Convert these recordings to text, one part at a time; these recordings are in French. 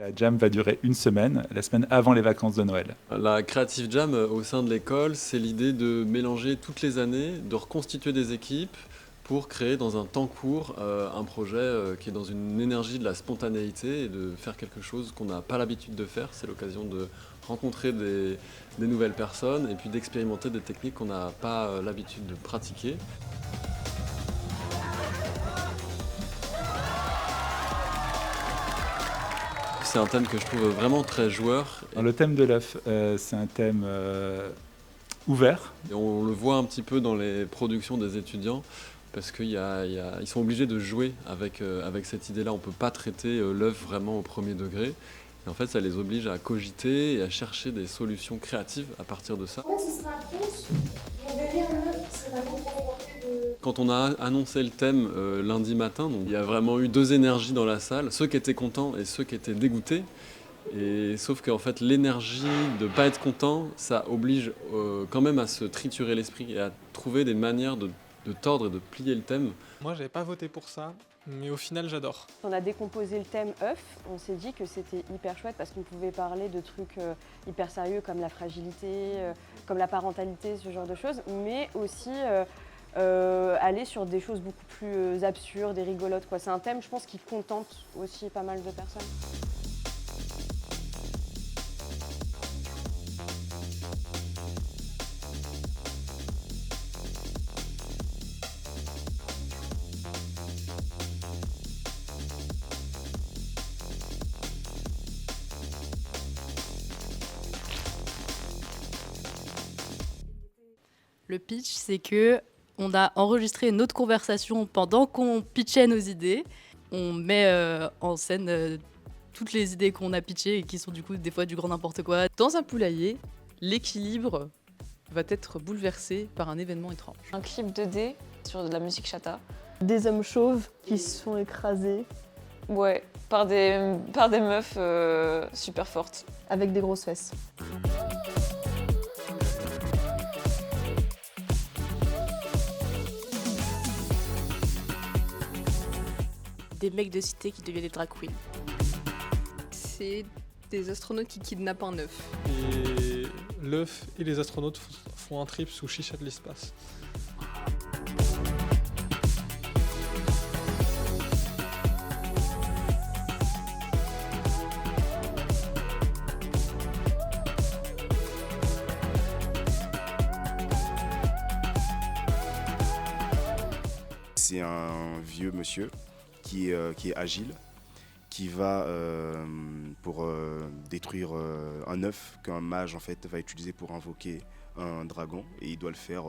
La jam va durer une semaine, la semaine avant les vacances de Noël. La Creative Jam au sein de l'école, c'est l'idée de mélanger toutes les années, de reconstituer des équipes pour créer dans un temps court un projet qui est dans une énergie de la spontanéité et de faire quelque chose qu'on n'a pas l'habitude de faire. C'est l'occasion de rencontrer des nouvelles personnes et puis d'expérimenter des techniques qu'on n'a pas l'habitude de pratiquer. C'est un thème que je trouve vraiment très joueur. Alors, le thème de l'œuf, c'est un thème ouvert. Et on le voit un petit peu dans les productions des étudiants parce qu'ils sont obligés de jouer avec cette idée-là. On ne peut pas traiter l'œuf vraiment au premier degré. Et en fait, ça les oblige à cogiter et à chercher des solutions créatives à partir de ça. Quand on a annoncé le thème lundi matin, donc, il y a vraiment eu deux énergies dans la salle, ceux qui étaient contents et ceux qui étaient dégoûtés. Et sauf qu'en fait, l'énergie de ne pas être content, ça oblige quand même à se triturer l'esprit et à trouver des manières de tordre et de plier le thème. Moi, j'avais pas voté pour ça, mais au final, j'adore. On a décomposé le thème œuf, on s'est dit que c'était hyper chouette parce qu'on pouvait parler de trucs hyper sérieux comme la fragilité, comme la parentalité, ce genre de choses, mais aussi aller sur des choses beaucoup plus absurdes et rigolotes, quoi. C'est un thème, je pense, qui contente aussi pas mal de personnes. Le pitch, c'est que on a enregistré notre conversation pendant qu'on pitchait nos idées. On met en scène toutes les idées qu'on a pitchées et qui sont du coup des fois du grand n'importe quoi. Dans un poulailler, l'équilibre va être bouleversé par un événement étrange. Un clip 2D sur de la musique chata. Des hommes chauves qui se sont écrasés. Ouais, par des meufs super fortes. Avec des grosses fesses. Des mecs de cité qui deviennent des drag queens. C'est des astronautes qui kidnappent un œuf. Et l'œuf et les astronautes font un trip sous chicha de l'espace. C'est un vieux monsieur qui est agile, qui va pour détruire un œuf qu'un mage en fait va utiliser pour invoquer un dragon, et il doit le faire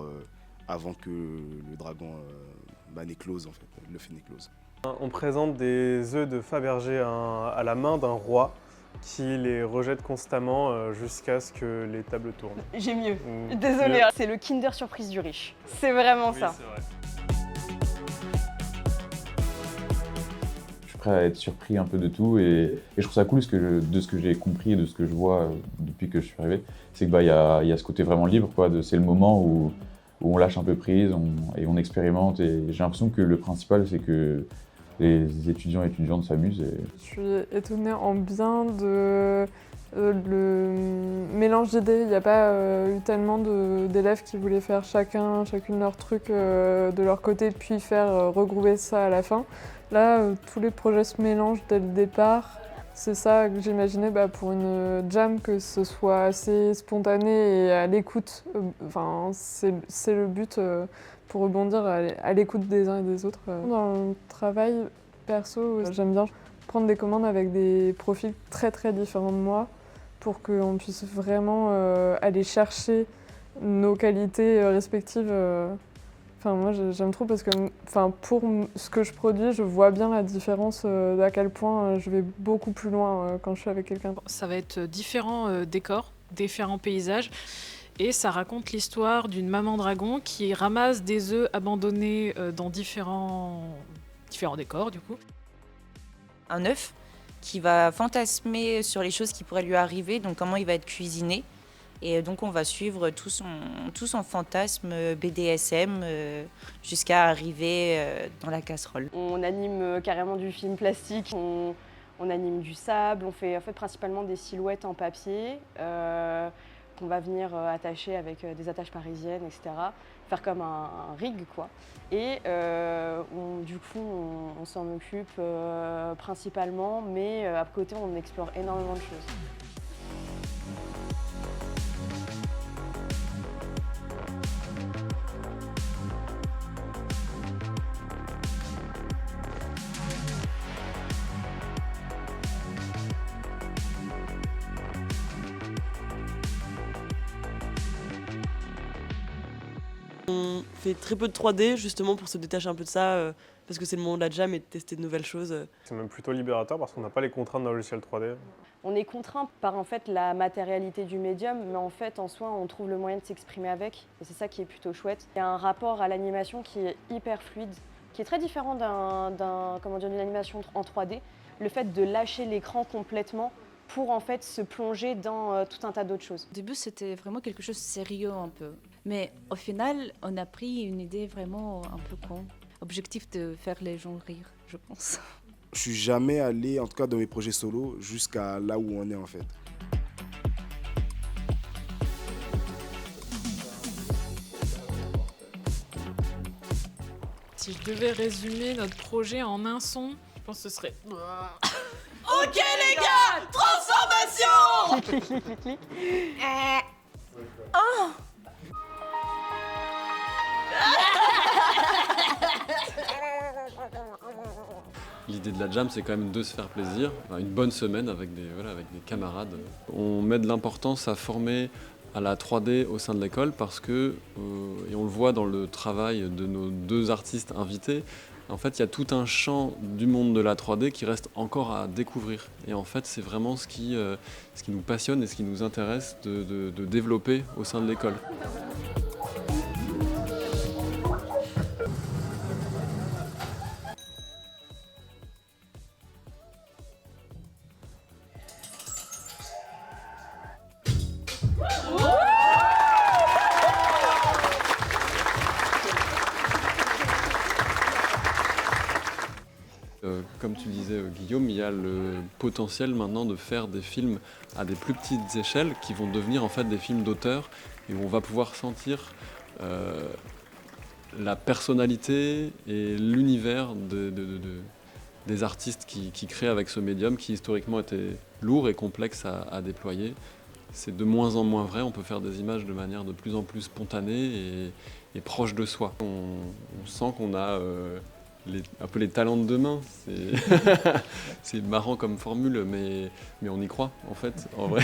avant que le dragon n'éclose en fait, l'œuf n'éclose. On présente des œufs de Fabergé à la main d'un roi qui les rejette constamment jusqu'à ce que les tables tournent. J'ai mieux. Désolée, c'est le Kinder Surprise du riche. C'est vraiment ça. C'est vrai. Prêt à être surpris un peu de tout, et je trouve ça cool de ce que j'ai compris et de ce que je vois depuis que je suis arrivé, c'est que il y a ce côté vraiment libre, quoi. C'est le moment où on lâche un peu prise et on expérimente, et j'ai l'impression que le principal c'est que les étudiants et étudiantes s'amusent. Je suis étonnée en bien de le mélange d'idées. Il n'y a pas eu tellement d'élèves qui voulaient faire chacune leur truc de leur côté, puis faire regrouper ça à la fin. Là, tous les projets se mélangent dès le départ. C'est ça que j'imaginais pour une jam, que ce soit assez spontané et à l'écoute. C'est le but pour rebondir à l'écoute des uns et des autres. Dans le travail perso, j'aime bien prendre des commandes avec des profils très très différents de moi pour qu'on puisse vraiment aller chercher nos qualités respectives. Moi j'aime trop parce que pour ce que je produis, je vois bien la différence d'à quel point je vais beaucoup plus loin quand je suis avec quelqu'un. Ça va être différents décors, différents paysages, et ça raconte l'histoire d'une maman dragon qui ramasse des œufs abandonnés dans différents décors du coup. Un œuf qui va fantasmer sur les choses qui pourraient lui arriver, donc comment il va être cuisiné. Et donc on va suivre tout son fantasme BDSM jusqu'à arriver dans la casserole. On anime carrément du film plastique, on on anime du sable, on fait en fait principalement des silhouettes en papier qu'on va venir attacher avec des attaches parisiennes, etc. Faire comme un rig, quoi. Et du coup, on s'en occupe principalement, mais à côté, on explore énormément de choses. On fait très peu de 3D justement pour se détacher un peu de ça, parce que c'est le moment de la jam et de tester de nouvelles choses. C'est même plutôt libérateur parce qu'on n'a pas les contraintes d'un logiciel 3D. On est contraint par en fait la matérialité du médium, mais en fait en soi on trouve le moyen de s'exprimer avec, et c'est ça qui est plutôt chouette. Il y a un rapport à l'animation qui est hyper fluide, qui est très différent d'une animation en 3D. Le fait de lâcher l'écran complètement pour en fait se plonger dans tout un tas d'autres choses. Au début, c'était vraiment quelque chose de sérieux un peu. Mais au final, on a pris une idée vraiment un peu con. Objectif de faire les gens rire, je pense. Je suis jamais allé, en tout cas dans mes projets solo, jusqu'à là où on est en fait. Si je devais résumer notre projet en un son, je pense que ce serait... Ok les gars, transformation. Clic, clic, clic, clic. Oh. L'idée de la jam, c'est quand même de se faire plaisir, enfin, une bonne semaine avec des camarades. On met de l'importance à former à la 3D au sein de l'école parce que, et on le voit dans le travail de nos 2 artistes invités, en fait, il y a tout un champ du monde de la 3D qui reste encore à découvrir. Et en fait, c'est vraiment ce qui nous passionne et ce qui nous intéresse de développer au sein de l'école. Comme tu disais Guillaume, il y a le potentiel maintenant de faire des films à des plus petites échelles qui vont devenir en fait des films d'auteur et où on va pouvoir sentir la personnalité et l'univers des artistes qui créent avec ce médium qui historiquement était lourd et complexe à déployer. C'est de moins en moins vrai, on peut faire des images de manière de plus en plus spontanée et proche de soi. On sent qu'on a un peu les talents de demain. C'est marrant comme formule, mais on y croit en fait, en vrai.